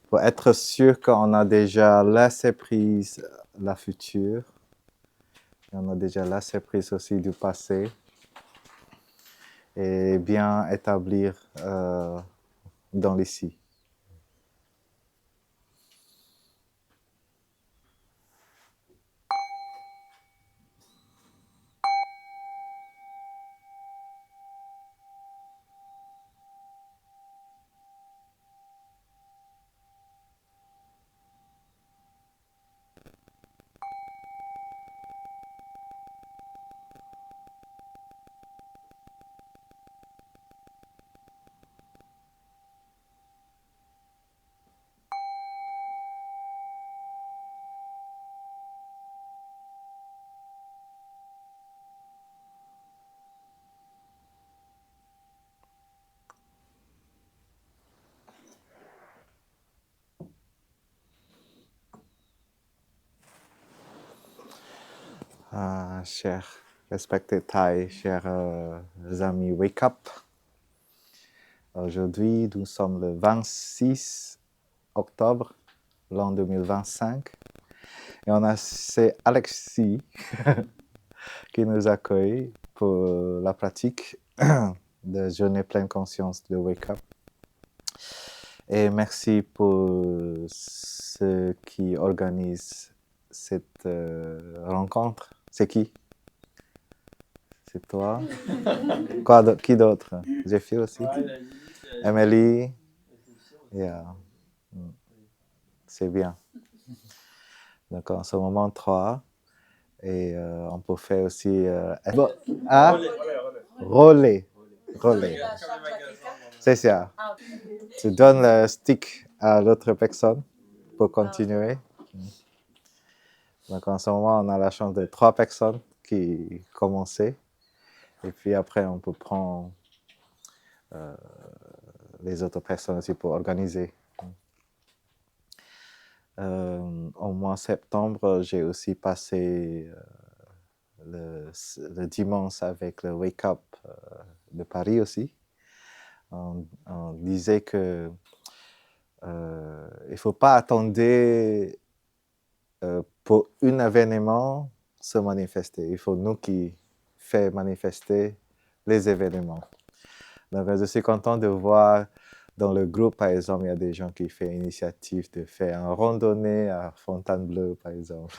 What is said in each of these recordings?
pour être sûr qu'on a déjà laissé prise la future, et on a déjà laissé prise aussi du passé, et bien établir dans l'ici. Chers respectés Thai, chers amis Wake Up, aujourd'hui nous sommes le 26 octobre, l'an 2025, et c'est Alexis qui nous accueille pour la pratique de Journée pleine conscience de Wake Up. Et merci pour ceux qui organisent cette rencontre. C'est qui? C'est toi? Qui d'autre? Jeffy aussi? Emily? Yeah. C'est bien. Donc en ce moment 3. Et on peut faire aussi... relais. C'est ça. Tu donnes le stick à l'autre personne pour continuer. Donc en ce moment, on a la chance de 3 personnes qui commençaient. Et puis après, on peut prendre les autres personnes aussi pour organiser. Au mois de septembre, j'ai aussi passé le dimanche avec le Wake Up de Paris aussi. On disait que il ne faut pas attendre pour un événement se manifester. Il faut nous qui fait manifester les événements. Donc, je suis content de voir dans le groupe, par exemple, il y a des gens qui font l'initiative de faire une randonnée à Fontainebleau, par exemple.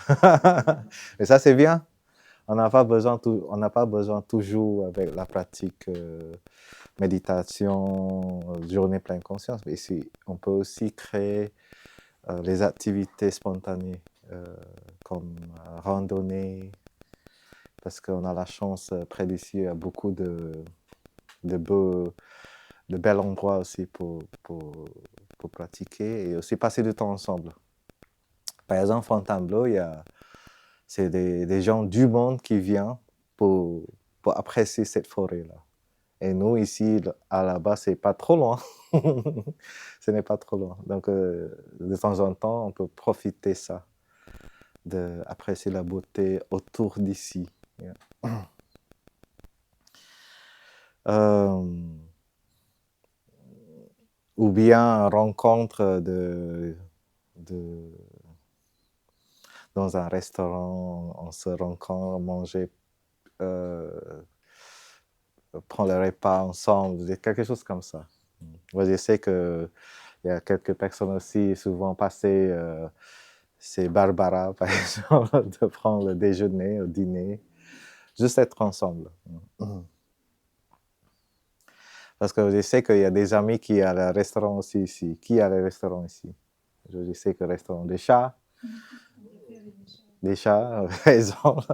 Et ça, c'est bien. On n'a pas besoin toujours avec la pratique méditation, journée pleine conscience, mais ici, on peut aussi créer les activités spontanées comme randonnée, parce qu'on a la chance près d'ici, il y a beaucoup de bels endroits aussi pour pratiquer et aussi passer du temps ensemble. Par exemple, Fontainebleau, c'est des gens du monde qui viennent pour apprécier cette forêt-là. Et nous, ici, à la base, c'est pas trop loin. Ce n'est pas trop loin. Donc, de temps en temps, on peut profiter ça, d'apprécier la beauté autour d'ici. Yeah. Ou bien rencontre dans un restaurant, on se rencontre, manger, prendre le repas ensemble, quelque chose comme ça. Moi, je sais qu'il y a quelques personnes aussi souvent passées, c'est Barbara, par exemple, de prendre le déjeuner, le dîner, juste être ensemble. Parce que je sais qu'il y a des amis qui ont le restaurant aussi ici. Qui a le restaurant ici? Je sais que le restaurant des chats, par exemple.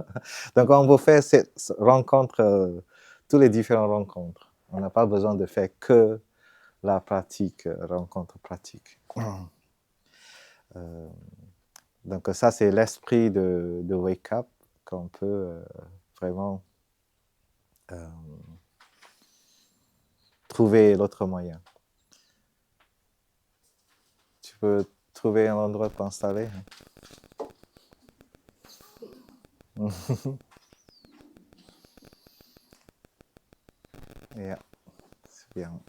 Donc, on peut faire cette rencontre, tous les différentes rencontres. On n'a pas besoin de faire que la pratique, rencontre pratique. Donc, ça, c'est l'esprit de Wake Up qu'on peut vraiment trouver l'autre moyen. Tu peux trouver un endroit pour t'installer. Yeah. C'est bien.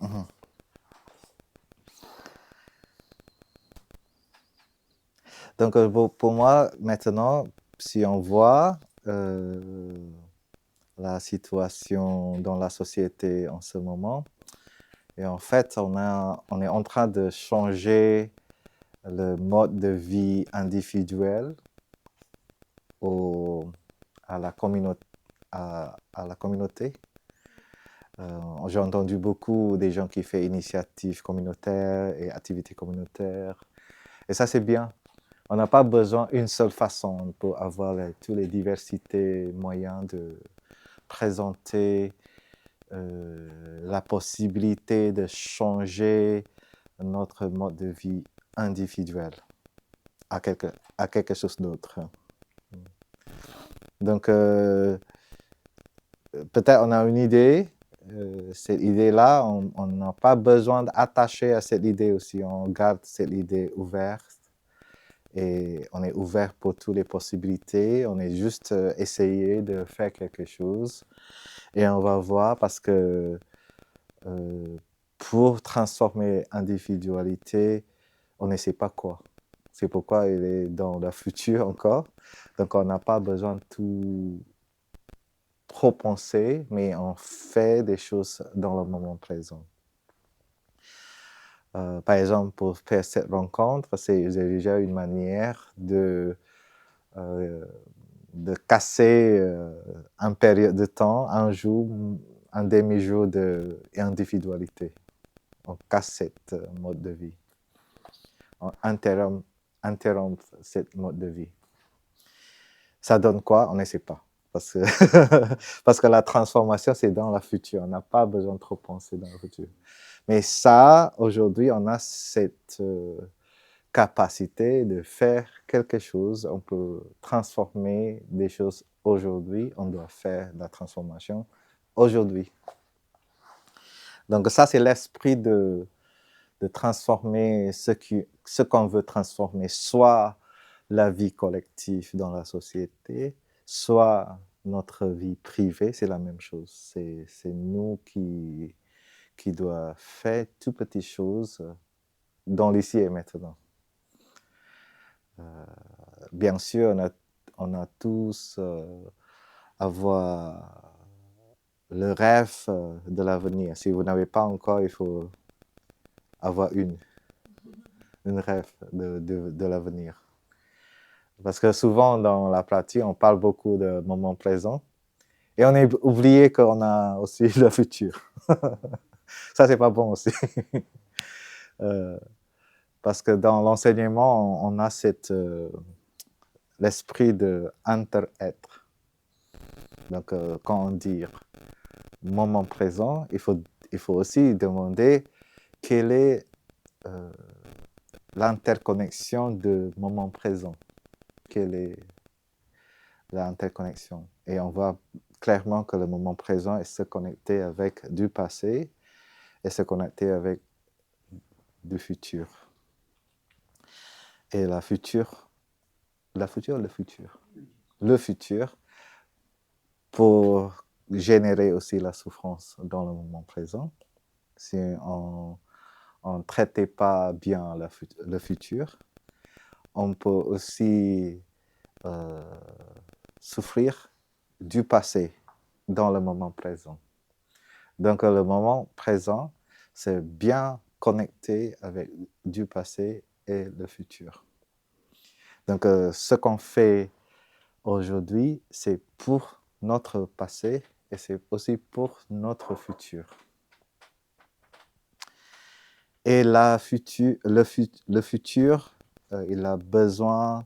Donc, pour moi, maintenant, si on voit la situation dans la société en ce moment, et en fait, on est en train de changer le mode de vie individuel à la communauté. À la communauté. J'ai entendu beaucoup des gens qui font initiatives communautaires et activités communautaires. Et ça, c'est bien. On n'a pas besoin d'une seule façon pour avoir toutes les diversités, moyens de présenter la possibilité de changer notre mode de vie individuel à quelque chose d'autre. Donc, peut-être on a une idée, cette idée-là, on n'a pas besoin d'attacher à cette idée aussi, on garde cette idée ouverte et on est ouvert pour toutes les possibilités, on est juste essayer de faire quelque chose et on va voir parce que pour transformer l'individualité, on ne sait pas quoi. C'est pourquoi il est dans le futur encore. Donc, on n'a pas besoin de tout trop penser, mais on fait des choses dans le moment présent. Par exemple, pour faire cette rencontre, c'est déjà une manière de casser une période de temps, un jour, un demi-jour d'individualité. On casse cette mode de vie. On interrompt cette mode de vie. Ça donne quoi? On ne sait pas. Parce que la transformation, c'est dans le futur. On n'a pas besoin de trop penser dans le futur. Mais ça, aujourd'hui, on a cette capacité de faire quelque chose. On peut transformer des choses aujourd'hui. On doit faire la transformation aujourd'hui. Donc ça, c'est l'esprit de transformer ce qu'on veut transformer, soit la vie collective dans la société, soit notre vie privée, c'est la même chose. C'est nous qui doit faire toutes petites choses dans l'ici et maintenant. Bien sûr, on a tous avoir le rêve de l'avenir. Si vous n'avez pas encore, il faut avoir une rêve de l'avenir. Parce que souvent, dans la pratique, on parle beaucoup de moment présent et on est oublié qu'on a aussi le futur. Ça, c'est pas bon aussi. Parce que dans l'enseignement, on a l'esprit de inter-être. Donc, quand on dit moment présent, il faut aussi demander quelle est l'interconnexion de moment présent. Quelle est l'interconnexion? Et on voit clairement que le moment présent est se connecter avec du passé et se connecter avec du futur. Et le futur pour générer aussi la souffrance dans le moment présent. Si on ne traitait pas bien le futur, on peut aussi souffrir du passé dans le moment présent. Donc le moment présent, c'est bien connecté avec du passé et le futur. Donc ce qu'on fait aujourd'hui, c'est pour notre passé et c'est aussi pour notre futur. Et le futur, il a besoin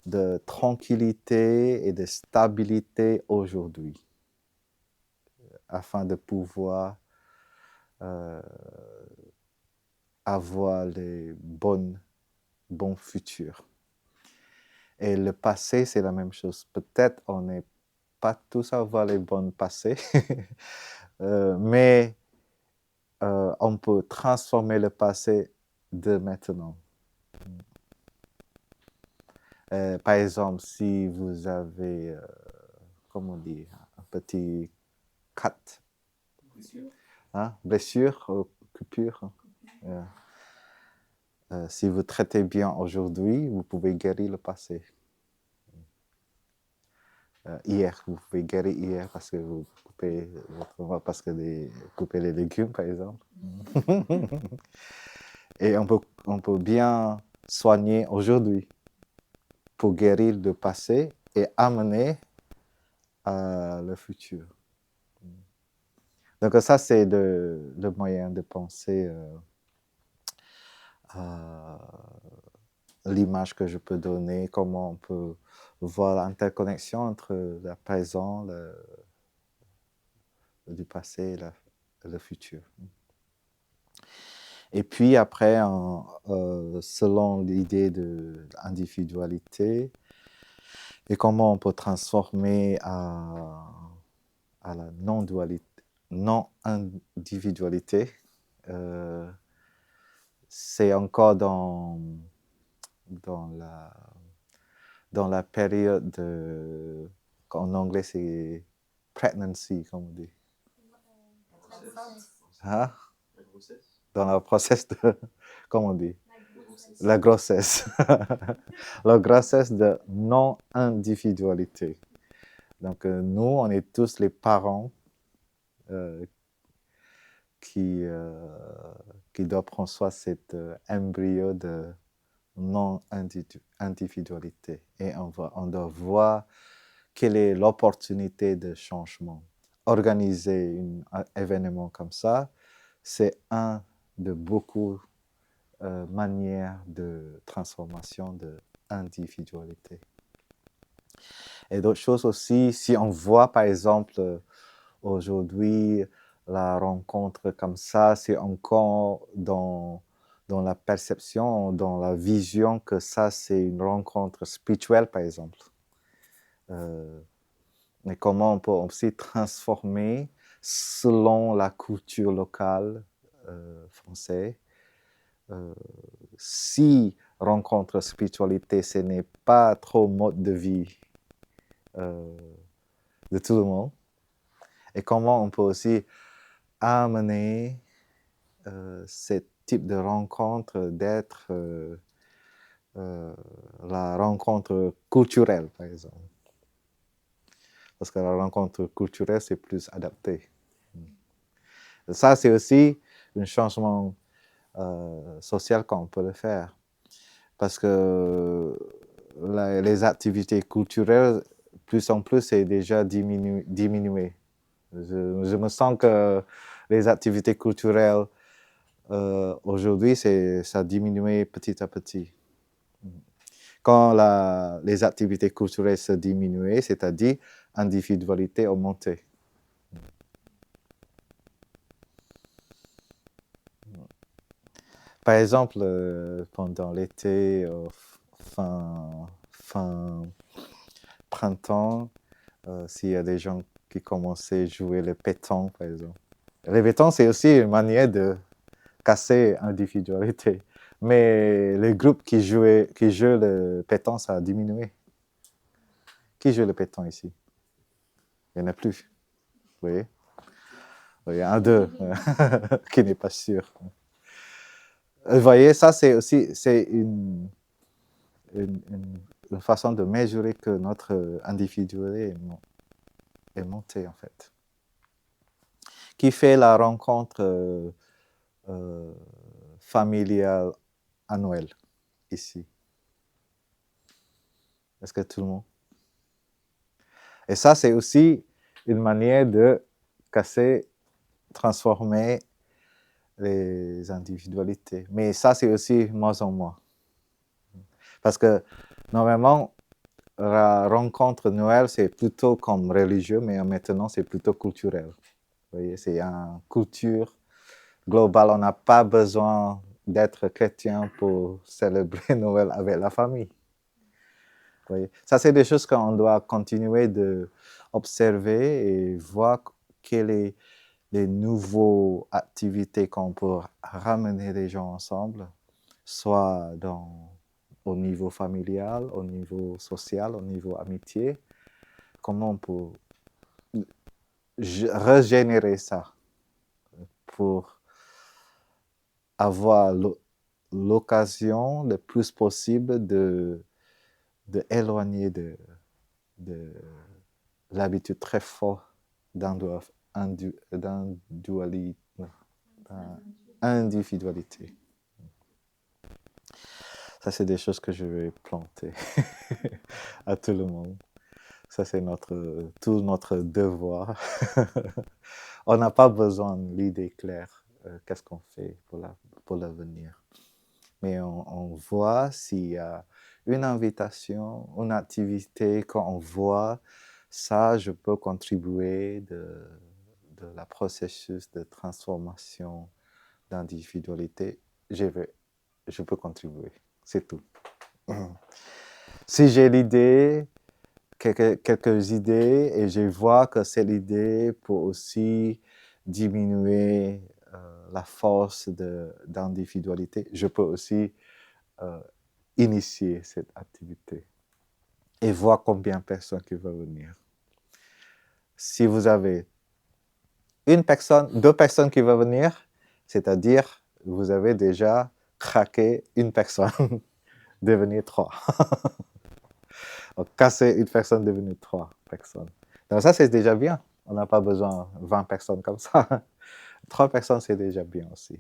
de tranquillité et de stabilité aujourd'hui afin de pouvoir avoir les bons futurs. Et le passé, c'est la même chose. Peut-être on n'est pas tous à avoir les bons passés, mais on peut transformer le passé de maintenant. Par exemple, si vous avez, comment on dit, un petit cut, blessure, coupure, Si vous traitez bien aujourd'hui, vous pouvez guérir le passé. Hier, vous pouvez guérir hier parce que vous coupez coupez les légumes, par exemple. Et on peut bien soigner aujourd'hui pour guérir le passé et amener à le futur. Donc ça, c'est le moyen de penser à l'image que je peux donner, comment on peut voir l'interconnexion entre le présent, du passé et le futur. Et puis après, selon l'idée de l'individualité, et comment on peut transformer à la non-individualité, c'est encore dans la période de, en anglais c'est pregnancy, comme on dit. Hein? Dans le process de, comment on dit? La grossesse. La grossesse de non-individualité. Donc, nous, on est tous les parents qui doivent prendre soin de cet embryo de non-individualité. Et on doit voir quelle est l'opportunité de changement. Organiser un événement comme ça, c'est un de beaucoup manières de transformation de individualité. Et d'autres choses aussi, si on voit par exemple aujourd'hui la rencontre comme ça, c'est encore dans la perception, dans la vision que ça c'est une rencontre spirituelle par exemple. Mais comment on peut aussi transformer selon la culture locale française. Si rencontre spiritualité, ce n'est pas trop mode de vie de tout le monde, et comment on peut aussi amener ce type de rencontre d'être la rencontre culturelle, par exemple. Parce que la rencontre culturelle, c'est plus adapté. Ça, c'est aussi un changement social qu'on peut le faire. Parce que les activités culturelles, plus en plus, c'est déjà diminué. Je me sens que les activités culturelles, aujourd'hui, ça a diminué petit à petit. Quand les activités culturelles se diminuaient, c'est-à-dire individualité augmentée. Par exemple, pendant l'été, fin printemps, s'il y a des gens qui commençaient à jouer le pétanque, par exemple. Le pétanque, c'est aussi une manière de casser l'individualité. Mais les groupes qui jouent le pétanque, ça a diminué. Qui joue le pétanque ici? Il n'y en a plus. Vous voyez? Il y a un, deux qui n'est pas sûr. Vous voyez, ça, c'est aussi une façon de mesurer que notre individualité est montée, en fait. Qui fait la rencontre familiale annuelle ici? Est-ce que tout le monde? Et ça, c'est aussi une manière de casser, transformer les individualités. Mais ça, c'est aussi moins en moins. Parce que normalement, la rencontre Noël, c'est plutôt comme religieux, mais maintenant, c'est plutôt culturel. Vous voyez, c'est une culture globale. On n'a pas besoin d'être chrétien pour célébrer Noël avec la famille. Vous voyez, ça, c'est des choses qu'on doit continuer d'observer et voir quelles sont les nouvelles activités qu'on peut ramener les gens ensemble, soit au niveau familial, au niveau social, au niveau amitié. Comment on peut régénérer ça pour avoir l'occasion le plus possible de éloigner de l'habitude très forte d'individualité. Ça, c'est des choses que je vais planter à tout le monde. Ça, c'est tout notre devoir. On n'a pas besoin de l'idée claire, qu'est-ce qu'on fait pour l'avenir. Mais on voit s'il y a une invitation, une activité, quand on voit ça, je peux contribuer de la processus de transformation d'individualité, je peux contribuer, c'est tout. Si j'ai l'idée, quelques idées, et je vois que cette idée peut aussi diminuer la force d'individualité, je peux aussi initier cette activité et voir combien de personnes qui vont venir. Si vous avez une personne, 2 personnes qui vont venir, c'est-à-dire vous avez déjà craqué une personne, devenir 3. Donc, casser une personne, devenir 3 personnes. Donc ça, c'est déjà bien. On n'a pas besoin de 20 personnes comme ça. 3 personnes, c'est déjà bien aussi.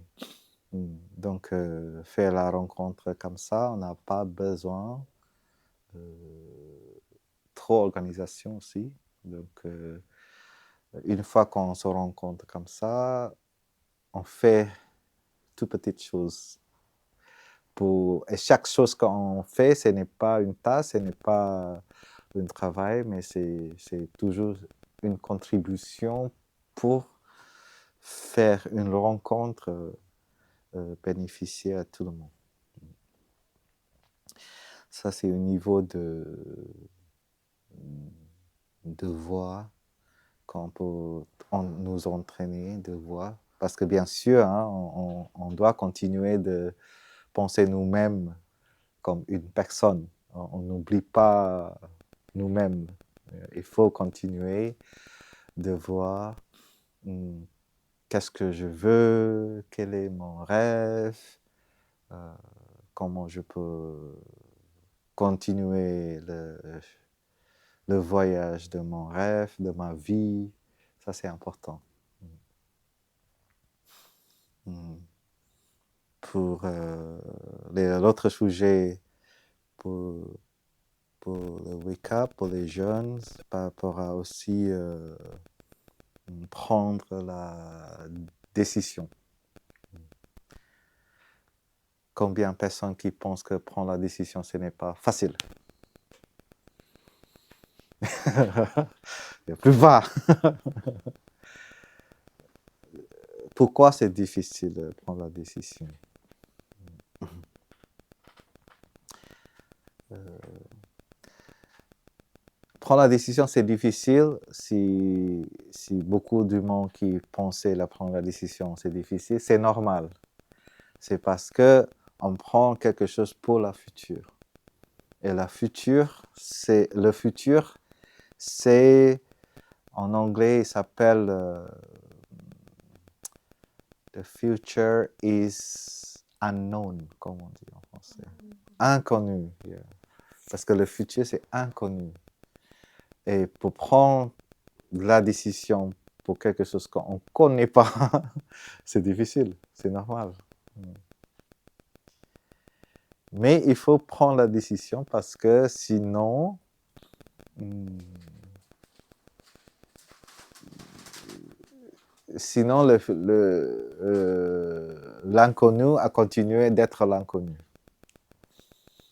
Donc, faire la rencontre comme ça, on n'a pas besoin trop d'organisation aussi. Donc, une fois qu'on se rencontre comme ça, on fait toutes petites choses. Et chaque chose qu'on fait, ce n'est pas une tâche, ce n'est pas un travail, mais c'est toujours une contribution pour faire une rencontre bénéficier à tout le monde. Ça, c'est au niveau de voix qu'on peut nous entraîner, de voix. Parce que bien sûr, hein, on doit continuer de penser nous-mêmes comme une personne. On n'oublie pas nous-mêmes. Il faut continuer de voir qu'est-ce que je veux, quel est mon rêve, comment je peux continuer le voyage de mon rêve, de ma vie. Ça, c'est important. Pour l'autre sujet, pour le wake-up, pour les jeunes, par rapport à aussi prendre la décision. Combien de personnes qui pensent que prendre la décision, ce n'est pas facile? Il y a plus bas. Pourquoi c'est difficile de prendre la décision? Prendre la décision, c'est difficile. Si beaucoup du monde qui pensait prendre la décision, c'est difficile, c'est normal. C'est parce qu'on prend quelque chose pour la future. Et le futur, c'est, en anglais, il s'appelle The future is unknown, comme on dit en français. Inconnu. Yeah. Parce que le futur, c'est inconnu. Et pour prendre la décision pour quelque chose qu'on ne connaît pas, c'est difficile, c'est normal. Mais il faut prendre la décision parce que sinon, l'inconnu a continué d'être l'inconnu.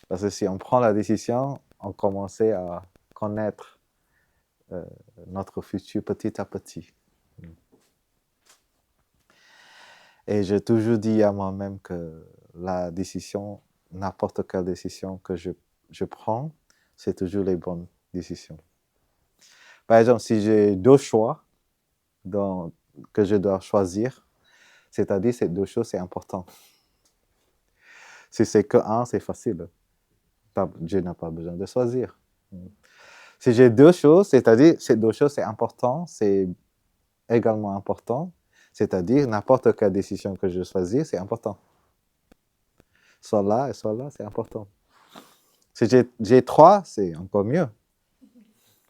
Parce que si on prend la décision, on commence à connaître notre futur petit à petit. Et j'ai toujours dit à moi-même que la décision, n'importe quelle décision que je prends, c'est toujours les bonnes décisions. Par exemple, si j'ai 2 choix que je dois choisir, c'est-à-dire ces 2 choses, c'est important. Si c'est que un, c'est facile. Je n'ai pas besoin de choisir. Si j'ai 2 choses, c'est-à-dire ces 2 choses, c'est important, c'est également important, c'est-à-dire n'importe quelle décision que je choisis, c'est important. soit là et soit là, c'est important. Si j'ai 3, c'est encore mieux.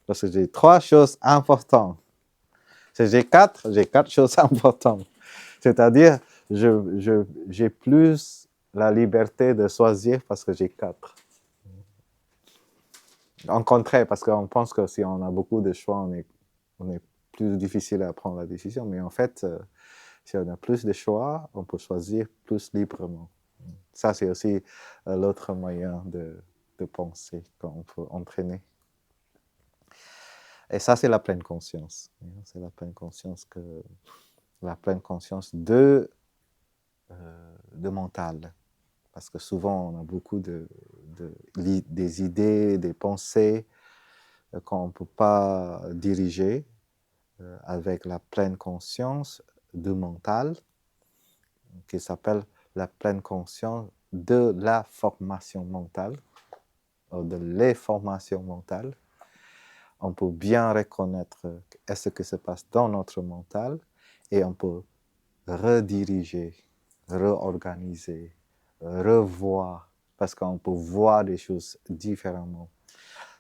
Parce que j'ai 3 choses importantes. Si j'ai 4 choses importantes. C'est-à-dire, j'ai plus la liberté de choisir parce que j'ai 4. En contraire, parce qu'on pense que si on a beaucoup de choix, on est plus difficile à prendre la décision. Mais en fait, si on a plus de choix, on peut choisir plus librement. Ça, c'est aussi l'autre moyen de penser qu'on peut entraîner. Et ça, c'est la pleine conscience. C'est la pleine conscience de mental. Parce que souvent, on a beaucoup des idées, des pensées qu'on ne peut pas diriger avec la pleine conscience du mental, qui s'appelle la pleine conscience de la formation mentale, ou de les formations mentales. On peut bien reconnaître ce qui se passe dans notre mental et on peut rediriger, réorganiser, revoir, parce qu'on peut voir des choses différemment.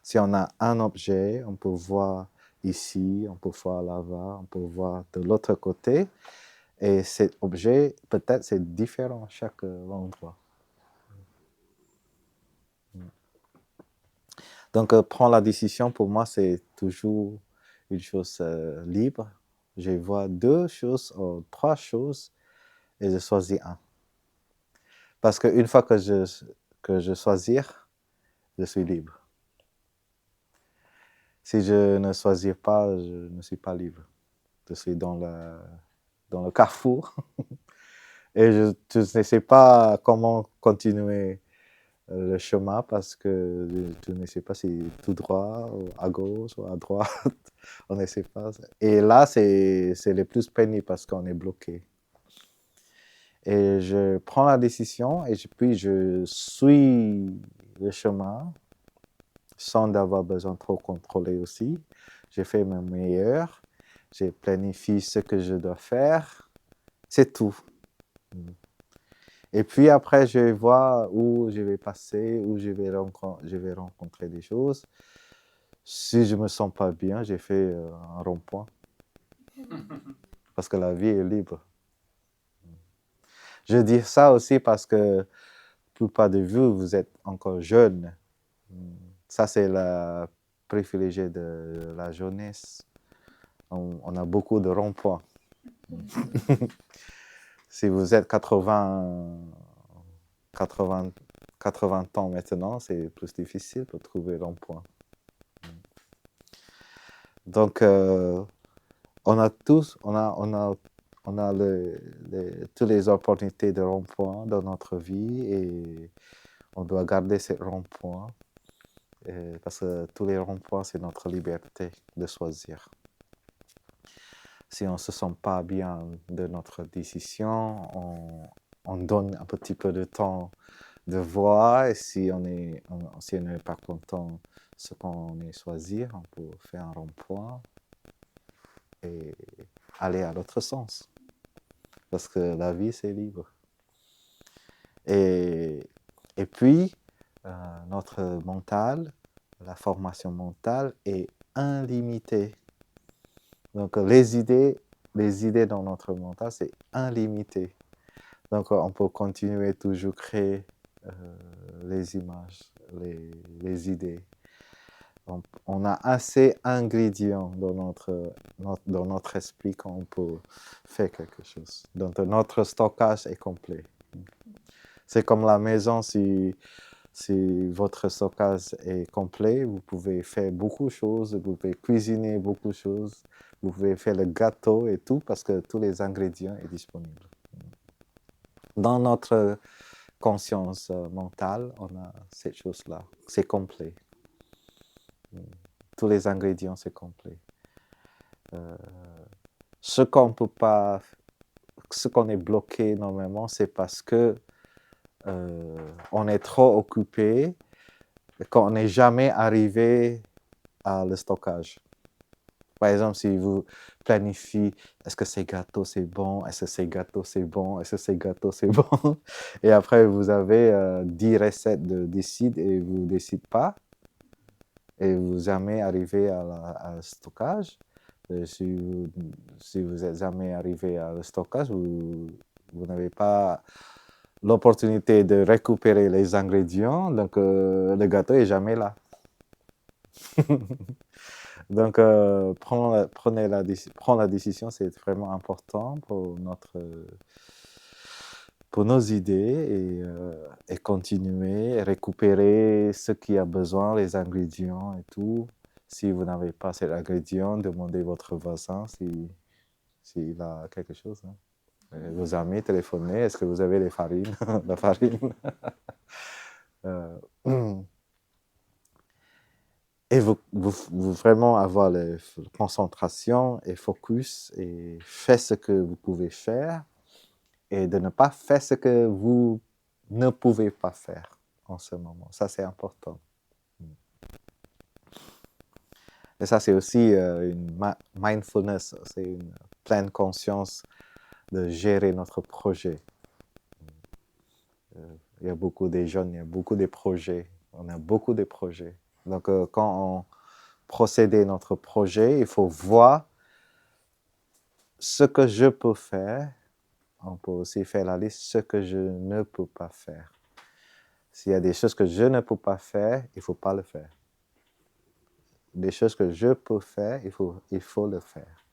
Si on a un objet, on peut voir ici, on peut voir là-bas, on peut voir de l'autre côté. Et cet objet, peut-être, c'est différent à chaque endroit. Donc, prendre la décision, pour moi, c'est toujours une chose libre. Je vois 2 choses ou 3 choses et je choisis un. Parce qu'une fois que je choisis, je suis libre. Si je ne choisis pas, je ne suis pas libre. Je suis dans le carrefour et je ne sais pas comment continuer le chemin parce que je ne sais pas si tout droit, ou à gauche ou à droite, on ne sait pas. Et là, c'est le plus pénible parce qu'on est bloqué. Et je prends la décision et puis je suis le chemin sans avoir besoin de trop contrôler aussi. J'ai fait mon meilleur, j'ai planifié ce que je dois faire, c'est tout. Et puis après, je vais voir où je vais passer, où je vais rencontrer des choses. Si je ne me sens pas bien, j'ai fait un rond-point. Parce que la vie est libre. Je dis ça aussi parce que la plupart de vous êtes encore jeunes. Ça, c'est la privilégié de la jeunesse. On a beaucoup de ronds-points. Si vous êtes 80 ans maintenant, c'est plus difficile pour trouver rond-point. Donc, on a toutes les opportunités de rond-point dans notre vie et on doit garder ces ronds-points parce que tous les ronds-points, c'est notre liberté de choisir. Si on ne se sent pas bien de notre décision, on donne un petit peu de temps de voir et si on n'est pas content de ce qu'on est choisi, on peut faire un rond-point et aller à l'autre sens. Parce que la vie, c'est libre. Et puis, notre mental, la formation mentale est illimitée. Donc, les idées dans notre mental, c'est illimité. Donc, on peut continuer toujours créer les images, les idées. On a assez d'ingrédients dans notre esprit qu'on peut faire quelque chose. Donc, notre stockage est complet. C'est comme la maison, si votre stockage est complet, vous pouvez faire beaucoup de choses, vous pouvez cuisiner beaucoup de choses, vous pouvez faire le gâteau et tout, parce que tous les ingrédients sont disponibles. Dans notre conscience mentale, on a cette chose-là, c'est complet. Tous les ingrédients, c'est complet. Ce qu'on est bloqué normalement, c'est parce que on est trop occupé, qu'on n'est jamais arrivé à le stockage. Par exemple, si vous planifiez, est-ce que ces gâteaux c'est bon, est-ce que ces gâteaux c'est bon, est-ce que ces gâteaux c'est bon, et après vous avez 10 recettes de décide et vous ne décidez pas, et vous jamais arrivé à le stockage. Si vous êtes jamais arrivé à le stockage, vous n'avez pas l'opportunité de récupérer les ingrédients, donc le gâteau est jamais là. Donc, prendre la décision, c'est vraiment important pour nos idées et continuer, récupérer ce qui a besoin, les ingrédients et tout. Si vous n'avez pas cet ingrédient, demandez votre voisin s'il a quelque chose. Hein. Vos amis, téléphonez, est-ce que vous avez les farines, la farine Et vous vraiment avoir la concentration et focus et faire ce que vous pouvez faire et de ne pas faire ce que vous ne pouvez pas faire en ce moment. Ça, c'est important. Et ça, c'est aussi une mindfulness, c'est une pleine conscience de gérer notre projet. Il y a beaucoup de jeunes, il y a beaucoup de projets. On a beaucoup de projets. Donc, quand on procède à notre projet, il faut voir ce que je peux faire. On peut aussi faire la liste de ce que je ne peux pas faire. S'il y a des choses que je ne peux pas faire, il ne faut pas le faire. Des choses que je peux faire, il faut le faire.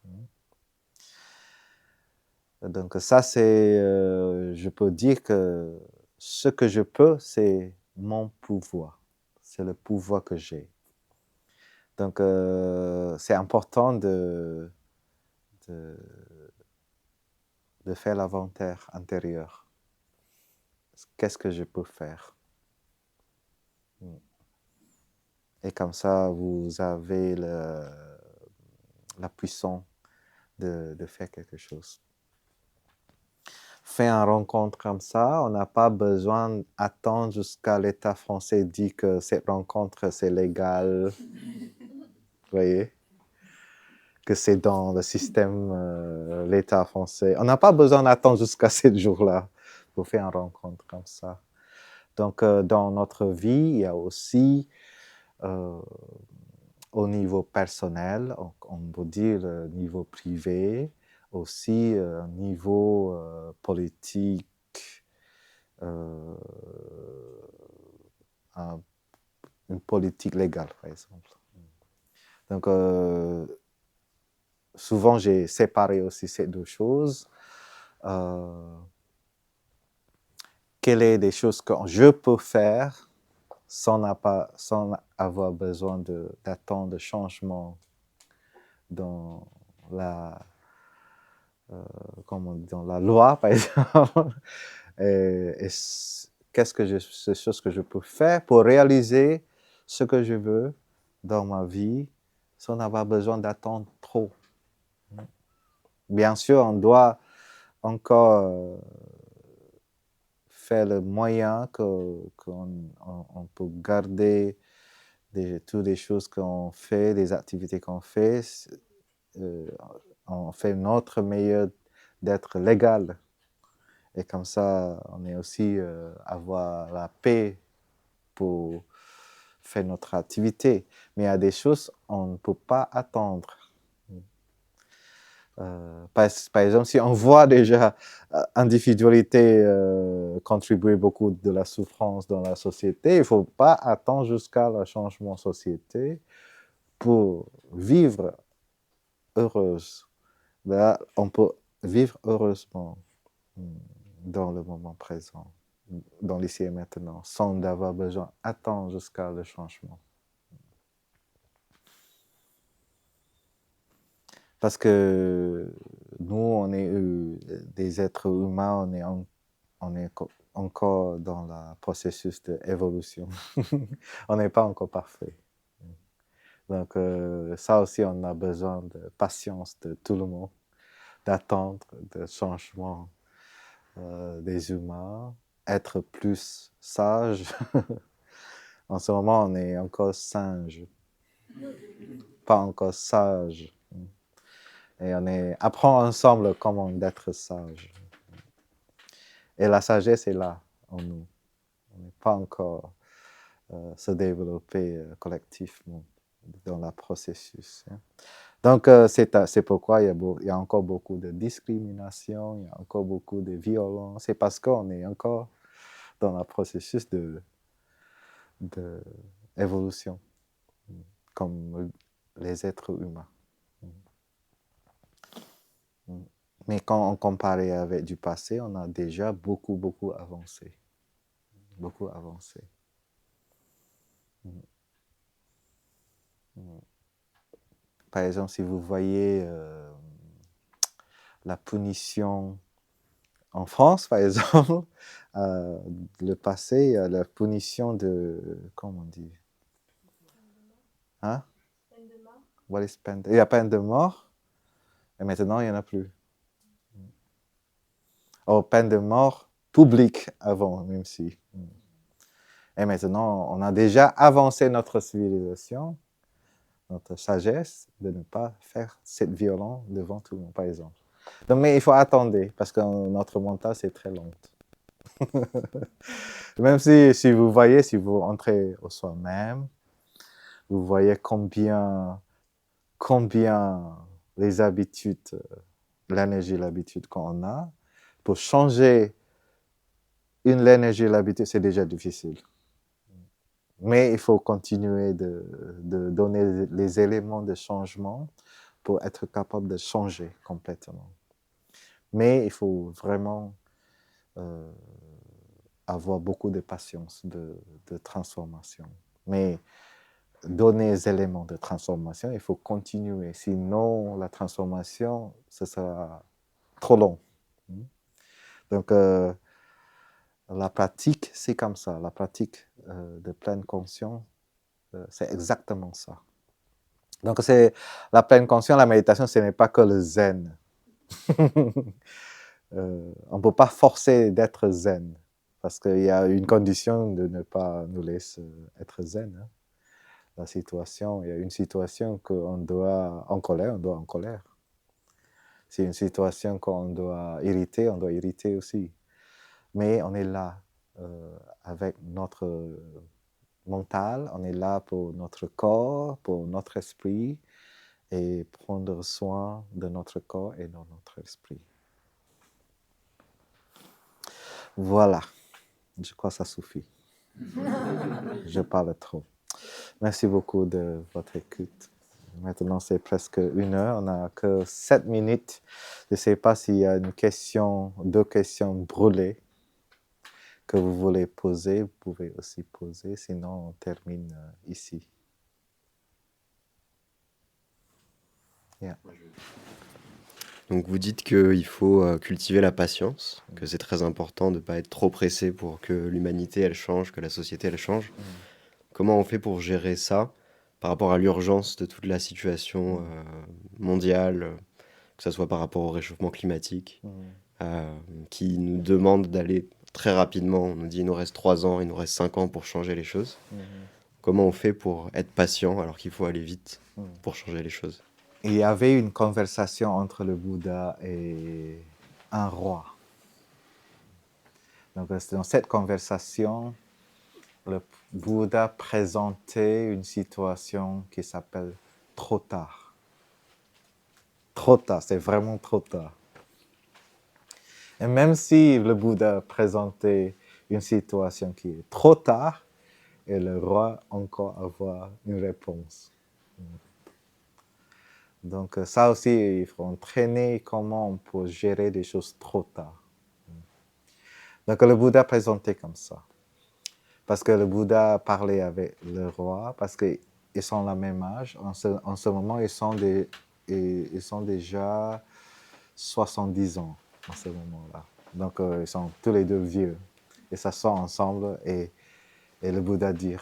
Donc ça, je peux dire que ce que je peux, c'est mon pouvoir. C'est le pouvoir que j'ai. Donc c'est important de faire l'inventaire intérieur. Qu'est-ce que je peux faire? Et comme ça, vous avez la puissance de faire quelque chose. Faire une rencontre comme ça, on n'a pas besoin d'attendre jusqu'à l'État français dit que cette rencontre, c'est légal. Vous voyez? Que c'est dans le système, l'État français. On n'a pas besoin d'attendre jusqu'à ce jour-là pour faire une rencontre comme ça. Donc, dans notre vie, il y a aussi, au niveau personnel, on peut dire niveau privé, aussi niveau politique, une politique légale, par exemple. Donc, souvent, j'ai séparé aussi ces deux choses. Quelles sont les choses que je peux faire sans avoir besoin d'attendre de changement dans dans la loi, par exemple. Et qu'est-ce que ces choses que je peux faire pour réaliser ce que je veux dans ma vie sans avoir besoin d'attendre trop. Bien sûr, on doit encore faire le moyen qu'on peut garder toutes les choses qu'on fait, les activités qu'on fait, on fait notre meilleur d'être légal. Et comme ça, on est aussi avoir la paix pour faire notre activité. Mais il y a des choses on ne peut pas attendre. Par exemple, si on voit déjà individualité contribuer beaucoup de la souffrance dans la société, il ne faut pas attendre jusqu'à le changement de société pour vivre heureuse. Là, on peut vivre heureusement dans le moment présent, dans l'ici et maintenant, sans avoir besoin d'attendre jusqu'à le changement. Parce que nous, on est des êtres humains, on est encore dans le processus d'évolution. On n'est pas encore parfait. Donc ça aussi, on a besoin de patience de tout le monde, d'attendre le changement des humains, être plus sage. En ce moment, on est encore singe, pas encore sage. Et on apprend ensemble comment d'être sage. Et la sagesse est là, en nous. On n'est pas encore se développer collectivement dans le processus. Hein. Donc, c'est pourquoi il y a encore beaucoup de discrimination, il y a encore beaucoup de violence. C'est parce qu'on est encore dans le processus d'évolution, comme les êtres humains. Mais quand on compare avec du passé, on a déjà beaucoup avancé. Beaucoup avancé. Par exemple, si vous voyez la punition en France, par exemple, le passé, la punition de... Comment on dit? Hein? Peine de mort. What is peine de... Il y a peine de mort, et maintenant, il n'y en a plus. Oh, peine de mort publique avant, même si. Et maintenant, on a déjà avancé notre civilisation, notre sagesse, de ne pas faire cette violence devant tout le monde, par exemple. Donc, mais il faut attendre, parce que notre mental, c'est très lent. Même si vous voyez, si vous entrez au soi-même, vous voyez combien les habitudes, l'énergie et l'habitude qu'on a, pour changer l'énergie et l'habitude, c'est déjà difficile. Mais il faut continuer de donner les éléments de changement pour être capable de changer complètement. Mais il faut vraiment avoir beaucoup de patience, de transformation. Mais donner les éléments de transformation, il faut continuer. Sinon, la transformation, ce sera trop long. Donc, la pratique, c'est comme ça. La pratique de pleine conscience, c'est exactement ça. Donc, c'est la pleine conscience, la méditation, ce n'est pas que le zen. On ne peut pas forcer d'être zen, parce qu'il y a une condition de ne pas nous laisser être zen. Hein. La situation, il y a une situation qu'on doit en colère, on doit en colère. C'est une situation qu'on doit irriter, on doit irriter aussi. Mais on est là avec notre mental, on est là pour notre corps, pour notre esprit, et prendre soin de notre corps et de notre esprit. Voilà, je crois que ça suffit. Je parle trop. Merci beaucoup de votre écoute. Maintenant, c'est presque 1 heure. On n'a que 7 minutes. Je ne sais pas s'il y a une question, 2 questions brûlées que vous voulez poser. Vous pouvez aussi poser. Sinon, on termine ici. Yeah. Donc vous dites qu'il faut cultiver la patience, que c'est très important de ne pas être trop pressé pour que l'humanité elle change, que la société elle change. Comment on fait pour gérer ça par rapport à l'urgence de toute la situation mondiale, que ce soit par rapport au réchauffement climatique, qui nous demande d'aller très rapidement. On nous dit il nous reste 3 ans, il nous reste 5 ans pour changer les choses. Comment on fait pour être patient alors qu'il faut aller vite pour changer les choses? Il y avait une conversation entre le Bouddha et un roi. Donc, dans cette conversation, le Bouddha présentait une situation qui s'appelle trop tard. Trop tard, c'est vraiment trop tard. Et même si le Bouddha présentait une situation qui est trop tard, et le roi encore avoir une réponse. Donc ça aussi, il faut entraîner comment on peut gérer des choses trop tard. Donc le Bouddha présentait comme ça. Parce que le Bouddha parlait avec le roi, parce qu'ils sont la même âge. En ce moment, ils sont déjà 70 ans en ce moment-là. Donc ils sont tous les deux vieux. Ils s'assoient ensemble et le Bouddha dit,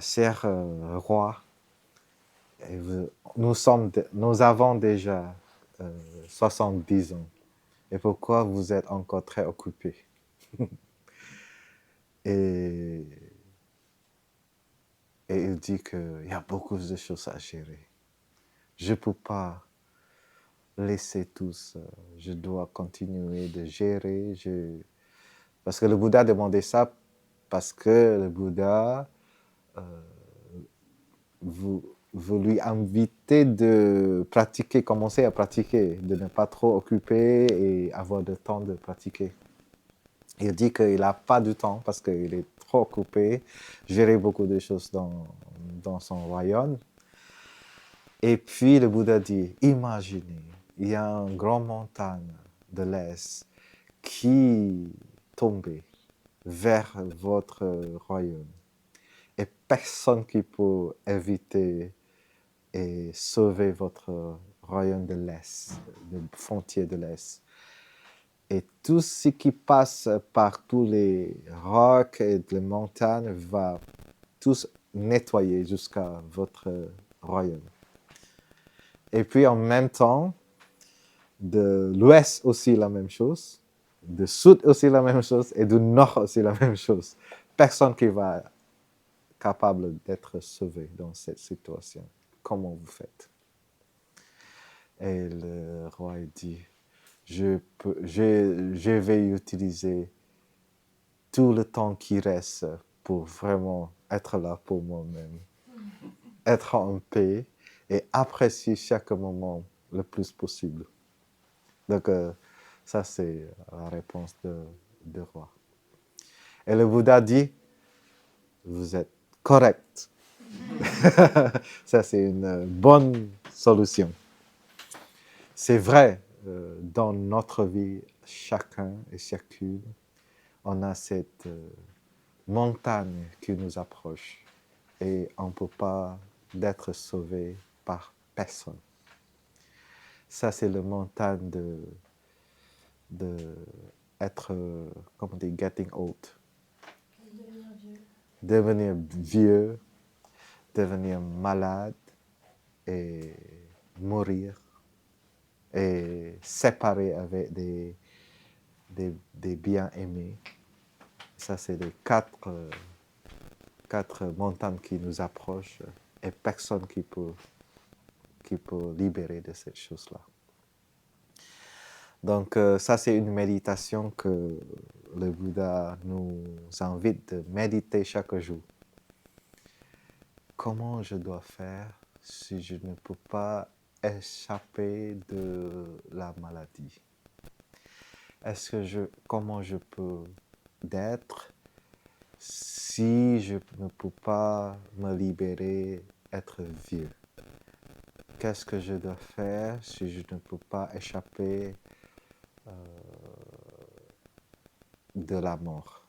cher roi, nous avons déjà 70 ans. Et pourquoi vous êtes encore très occupé? Et il dit qu'il y a beaucoup de choses à gérer. Je ne peux pas laisser tous. Je dois continuer de gérer. Parce que le Bouddha demandait ça, parce que le Bouddha vous lui invitez de pratiquer, commencer à pratiquer, de ne pas trop occuper et avoir le temps de pratiquer. Il dit qu'il n'a pas de temps parce qu'il est trop occupé, gérer beaucoup de choses dans son royaume. Et puis le Bouddha dit, imaginez, il y a une grande montagne de l'Est qui tombait vers votre royaume. Et personne qui peut éviter et sauver votre royaume de l'Est, de frontière de l'Est. Et tout ce qui passe par tous les rocs et les montagnes va tous nettoyer jusqu'à votre royaume. Et puis en même temps, de l'ouest aussi la même chose, du sud aussi la même chose et du nord aussi la même chose. Personne qui va être capable d'être sauvé dans cette situation. Comment vous faites? Et le roi dit, je vais utiliser tout le temps qui reste pour vraiment être là pour moi-même, être en paix et apprécier chaque moment le plus possible. Donc, ça, c'est la réponse de roi. Et le Bouddha dit, vous êtes correct. Ça, c'est une bonne solution. C'est vrai, dans notre vie, chacun et chacune, on a cette montagne qui nous approche et on ne peut pas être sauvé par personne. Ça, c'est la montagne de être, comment on dit, getting old. Devenir vieux, devenir malade et mourir et séparer avec des bien-aimés. Ça, c'est les quatre montagnes qui nous approchent et personne qui peut libérer de cette chose-là. Donc, ça, c'est une méditation que le Bouddha nous invite de méditer chaque jour. Comment je dois faire si je ne peux pas échapper de la maladie? Comment je peux être si je ne peux pas me libérer, être vieux? Qu'est-ce que je dois faire si je ne peux pas échapper de la mort?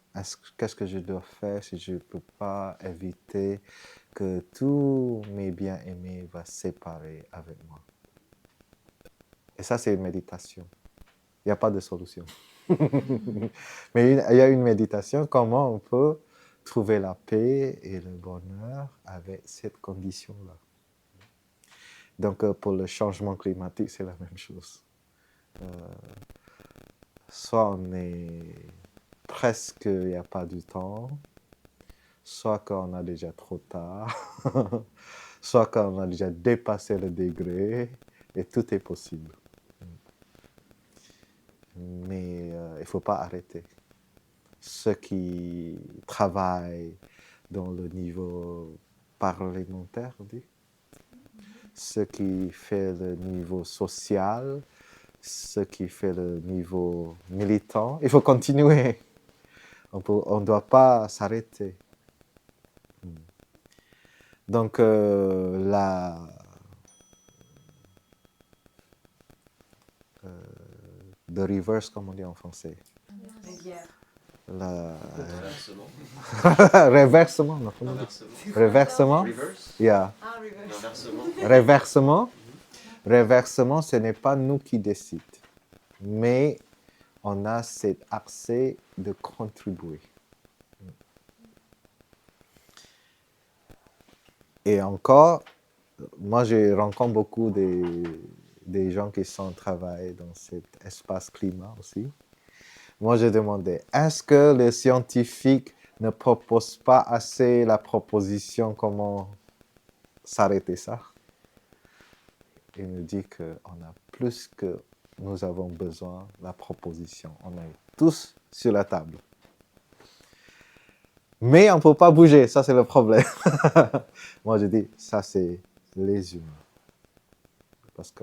Qu'est-ce que je dois faire si je ne peux pas éviter que tous mes bien-aimés vont se séparer avec moi? Et ça, c'est une méditation. Il n'y a pas de solution. Mais il y a une méditation, comment on peut trouver la paix et le bonheur avec cette condition-là. Donc, pour le changement climatique, c'est la même chose. Soit on est presque, il n'y a pas du temps, soit qu'on a déjà trop tard, soit qu'on a déjà dépassé le degré, et tout est possible. Mais il ne faut pas arrêter. Ceux qui travaillent dans le niveau parlementaire, on dit, ceux qui font le niveau social, ceux qui font le niveau militant, il faut continuer. On ne doit pas s'arrêter. Donc, the reverse, comme on dit en français. Inversement. Réversement, non, comment on dit? Réversement. Reverse? Yeah. Inversement. Réversement. Réversement, ce n'est pas nous qui décidons, mais on a cet accès de contribuer. Et encore, moi, je rencontre beaucoup des gens qui travaillent dans cet espace climat aussi. Moi, je demandais, est-ce que les scientifiques ne proposent pas assez la proposition comment s'arrêter ça? il nous dit qu'on a plus que nous avons besoin, la proposition. On est tous sur la table. Mais on ne peut pas bouger, ça c'est le problème. Moi je dis, ça c'est les humains. Parce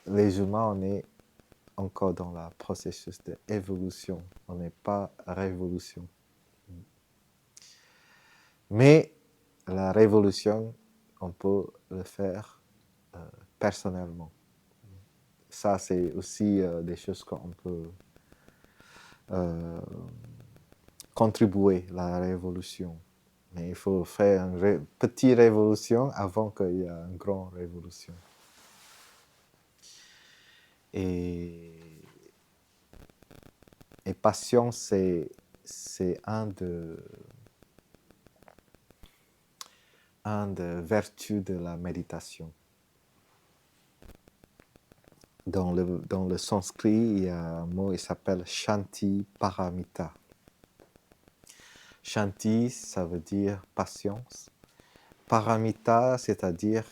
les humains, on est encore dans le processus d'évolution. On n'est pas révolution. Mais la révolution, on peut le faire personnellement. Ça, c'est aussi des choses qu'on peut contribuer à la révolution. Mais il faut faire une petite révolution avant qu'il y ait une grande révolution. Et passion, c'est un des vertus de la méditation. Dans le sanskrit, il y a un mot qui s'appelle Shanti Paramita. Shanti, ça veut dire patience. Paramita, c'est-à-dire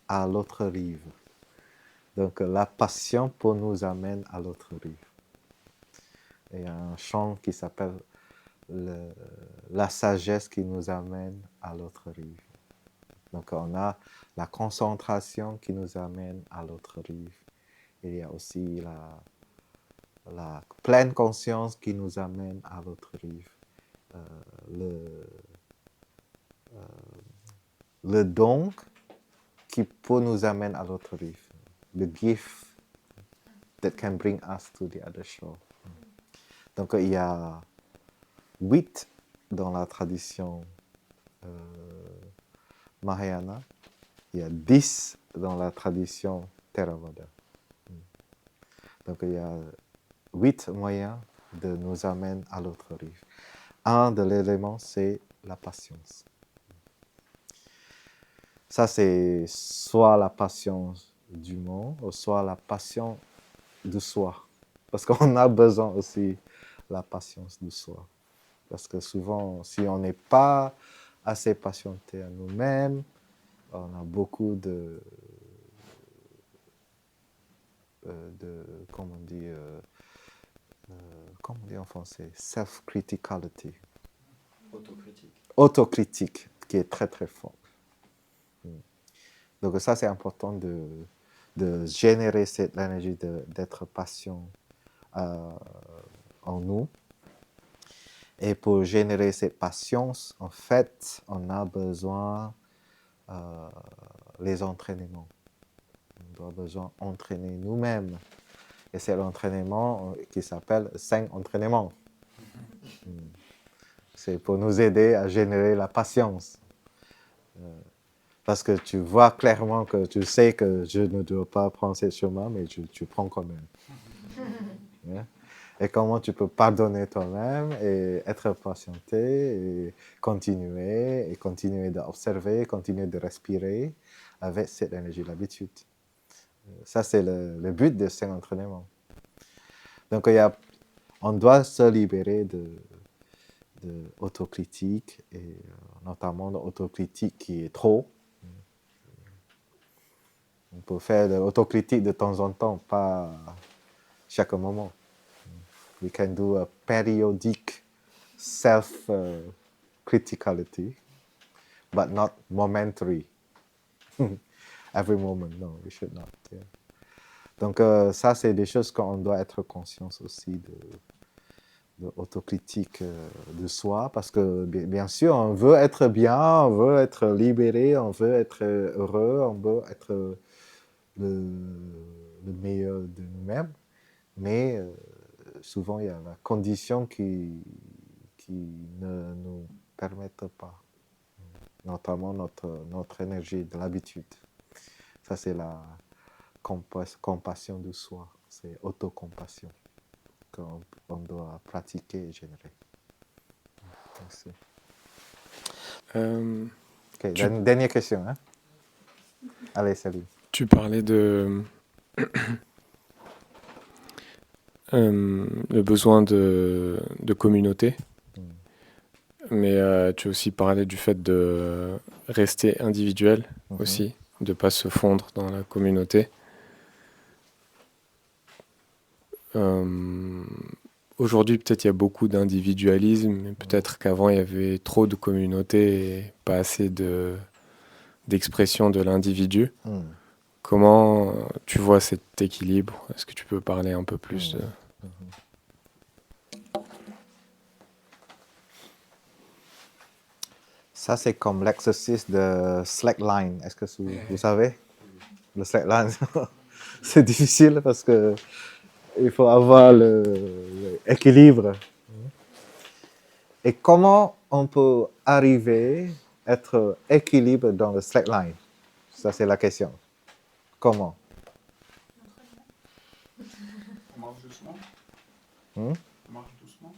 à l'autre rive. Donc la passion pour nous amène à l'autre rive. Il y a un chant qui s'appelle la sagesse qui nous amène à l'autre rive. Donc on a la concentration qui nous amène à l'autre rive. Il y a aussi la pleine conscience qui nous amène à l'autre rive. Le don qui peut nous amener à l'autre rive. The gift that can bring us to the other shore. Donc il y a 8 dans la tradition Mahayana. Il y a 10 dans la tradition Theravada. Donc il y a 8 moyens de nous amener à l'autre rive. Un de l'élément, c'est la patience. Ça, c'est soit la patience du monde, ou soit la patience de soi. Parce qu'on a besoin aussi de la patience de soi. Parce que souvent, si on n'est pas assez patienté à nous-mêmes, on a beaucoup comment on dit en français, self-criticality. Autocritique, qui est très très fort. Donc ça, c'est important de générer cette énergie d'être patient en nous. Et pour générer cette patience, en fait, on a besoin des entraînements. On doit besoin d'entraîner nous-mêmes. Et c'est l'entraînement qui s'appelle 5 entraînements. C'est pour nous aider à générer la patience. Parce que tu vois clairement que tu sais que je ne dois pas prendre ce chemin, mais tu prends quand même. Yeah? Et comment tu peux pardonner toi-même et être patienté et continuer d'observer, continuer de respirer avec cette énergie, l'habitude. Ça, c'est le but de ces entraînements. Donc, on doit se libérer de autocritique, et notamment de autocritique qui est trop. On peut faire de l'autocritique de temps en temps, pas chaque moment. We can do a periodic self-criticality, but not momentary. Every moment, no, we should not. Yeah. Donc ça, c'est des choses qu'on doit être conscient aussi de autocritique de soi, parce que bien sûr, on veut être bien, on veut être libéré, on veut être heureux, on veut être le meilleur de nous-mêmes, mais souvent il y a la condition qui ne nous permettent pas, notamment notre énergie de l'habitude. Ça, c'est la compassion de soi, c'est autocompassion qu'on doit pratiquer et générer. Merci. Ok, dernière question. Hein? Allez, salut. Tu parlais de le besoin de communauté, mais tu as aussi parlé du fait de rester individuel aussi. de pas se fondre dans la communauté. Aujourd'hui, peut-être il y a beaucoup d'individualisme, mais peut-être qu'avant il y avait trop de communauté et pas assez d'expression de l'individu. Hmm. Comment tu vois cet équilibre? Est-ce que tu peux parler un peu plus de... Ça, c'est comme l'exercice de slackline. Est-ce que vous savez? Le slackline, c'est difficile parce que il faut avoir l'équilibre. Et comment on peut arriver à être équilibre dans le slackline? Ça, c'est la question. Comment? On marche doucement. Hmm? On marche doucement.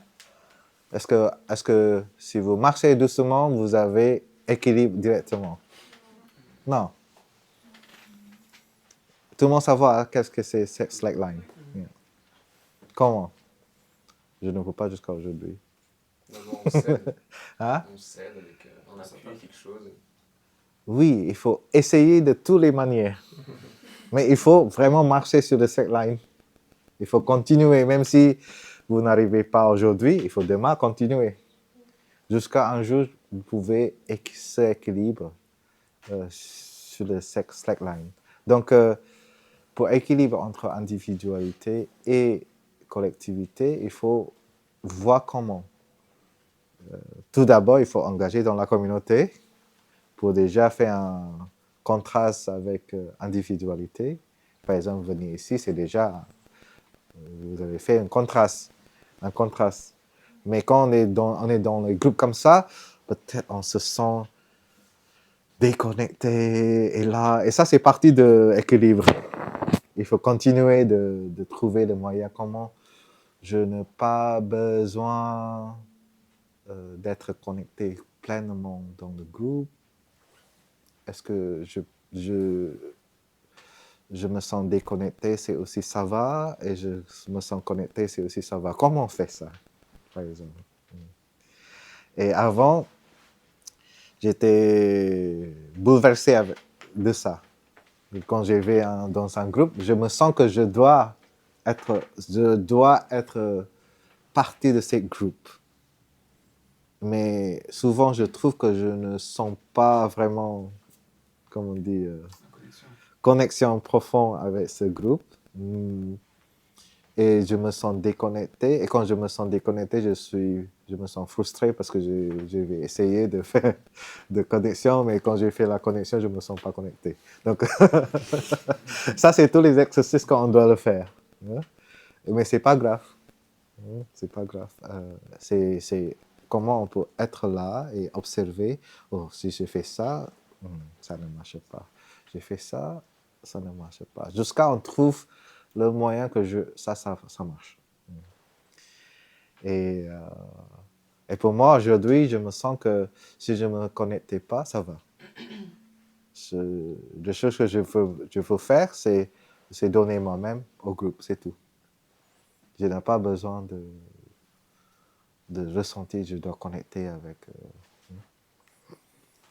Est-ce que si vous marchez doucement, vous avez équilibre directement? Non. Tout le monde savoir qu'est-ce que c'est cette slackline. Yeah. Comment? Je ne vois pas jusqu'à aujourd'hui. D'abord, on cède. Hein? On cède avec un appui, quelque chose. Oui, il faut essayer de toutes les manières. Mais il faut vraiment marcher sur le slackline. Il faut continuer, même si vous n'arrivez pas aujourd'hui, il faut demain continuer. Jusqu'à un jour, vous pouvez s'équilibrer sur le slackline. Donc, pour équilibrer entre individualité et collectivité, il faut voir comment. Tout d'abord, il faut engager dans la communauté pour déjà faire un contraste avec individualité. Par exemple, venir ici, c'est déjà, vous avez fait un contraste. Mais quand on est dans les groupes comme ça, peut-être on se sent déconnecté. Et ça, c'est partie de l'équilibre. Il faut continuer de trouver le moyen comment je n'ai pas besoin d'être connecté pleinement dans le groupe. Est-ce que je me sens déconnecté, c'est aussi ça va, et je me sens connecté, c'est aussi ça va. Comment on fait ça, par exemple? Et avant, j'étais bouleversé de ça. Quand je vais dans un groupe, je me sens que je dois être partie de ce groupe. Mais souvent, je trouve que je ne sens pas vraiment, comment on dit, connexion profonde avec ce groupe. Et je me sens déconnecté. Et quand je me sens déconnecté, je me sens frustré parce que je vais essayer de faire de connexion, mais quand j'ai fait la connexion, je ne me sens pas connecté. Donc, ça, c'est tous les exercices qu'on doit le faire. Hein? Mais ce n'est pas grave. C'est pas grave. C'est comment on peut être là et observer. Oh, si je fais ça, ça ne marche pas. J'ai fait ça, ça ne marche pas. Jusqu'à on trouve le moyen que ça marche. Et pour moi, aujourd'hui, je me sens que si je ne me connectais pas, ça va. La chose que je veux faire, c'est donner moi-même au groupe, c'est tout. Je n'ai pas besoin de ressentir, je dois connecter avec.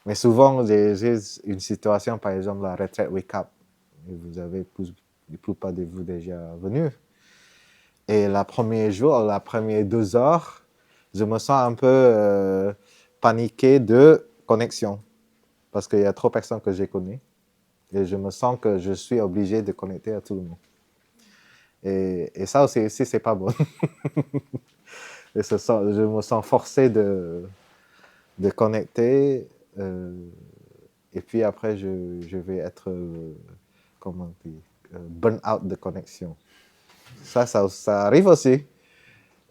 Mais souvent, j'ai une situation, par exemple, la retraite Wake Up. Et vous avez, la plupart de vous déjà venus. Et le premier jour, la première 2 heures, je me sens un peu paniqué de connexion. Parce qu'il y a trop de personnes que je connais. Et je me sens que je suis obligé de connecter à tout le monde. Et ça aussi, c'est pas bon. Et je me sens forcé de connecter. Et puis après, je vais être, comment on dit, burn-out de connexion. Ça arrive aussi.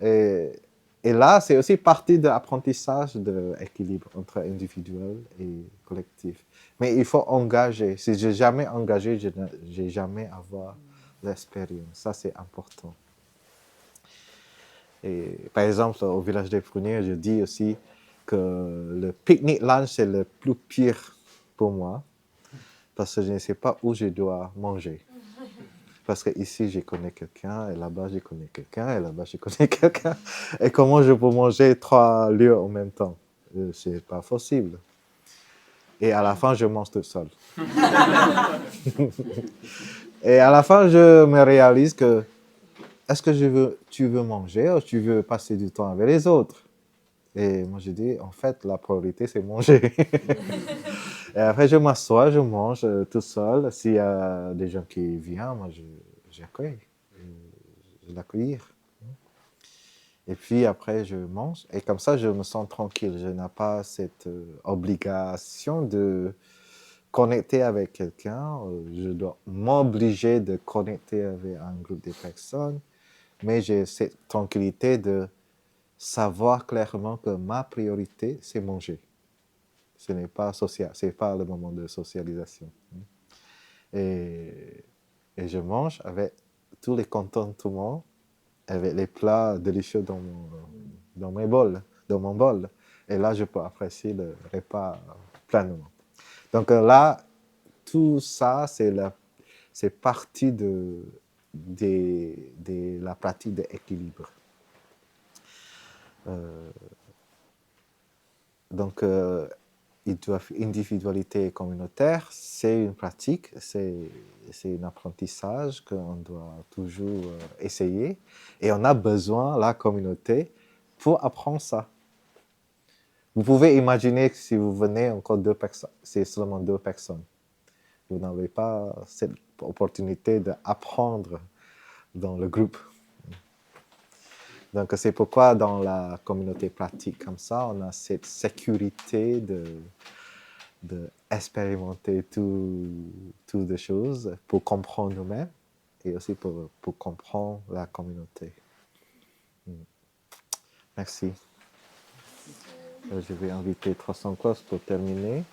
Et là, c'est aussi partie de l'apprentissage de l'équilibre entre individuel et collectif. Mais il faut engager. Si je n'ai jamais engagé, je n'ai jamais avoir l'expérience. Ça, c'est important. Et par exemple, au village des Pruniers, je dis aussi que le pique-nique lunch, c'est le plus pire pour moi. Parce que je ne sais pas où je dois manger. Parce qu'ici, je connais quelqu'un, et là-bas, je connais quelqu'un, et là-bas, je connais quelqu'un. Et comment je peux manger 3 lieux en même temps? C'est pas possible. Et à la fin, je mange tout seul. Et à la fin, je me réalise que est-ce que tu veux manger ou tu veux passer du temps avec les autres? Et moi, je dis, en fait, la priorité, c'est manger. Et après, je m'assois, je mange tout seul. S'il y a des gens qui viennent, moi, j'accueille. Je l'accueillir. Et puis après, je mange. Et comme ça, je me sens tranquille. Je n'ai pas cette obligation de connecter avec quelqu'un. Je dois m'obliger de connecter avec un groupe de personnes. Mais j'ai cette tranquillité de savoir clairement que ma priorité, c'est manger. Ce n'est pas social, c'est pas le moment de socialisation. Et, et je mange avec tous les contentements, avec les plats délicieux dans mon bol. Et là, je peux apprécier le repas pleinement. Donc là, tout ça, c'est partie de la pratique de l'équilibre. Donc, individualité communautaire, c'est une pratique, c'est un apprentissage qu'on doit toujours essayer. Et on a besoin, la communauté, pour apprendre ça. Vous pouvez imaginer que si vous venez encore 2 personnes, c'est seulement 2 personnes. Vous n'avez pas cette opportunité d'apprendre dans le groupe. Donc, c'est pourquoi dans la communauté pratique comme ça, on a cette sécurité d'expérimenter toutes les choses pour comprendre nous-mêmes et aussi pour comprendre la communauté. Merci. Je vais inviter 300 Claus pour terminer.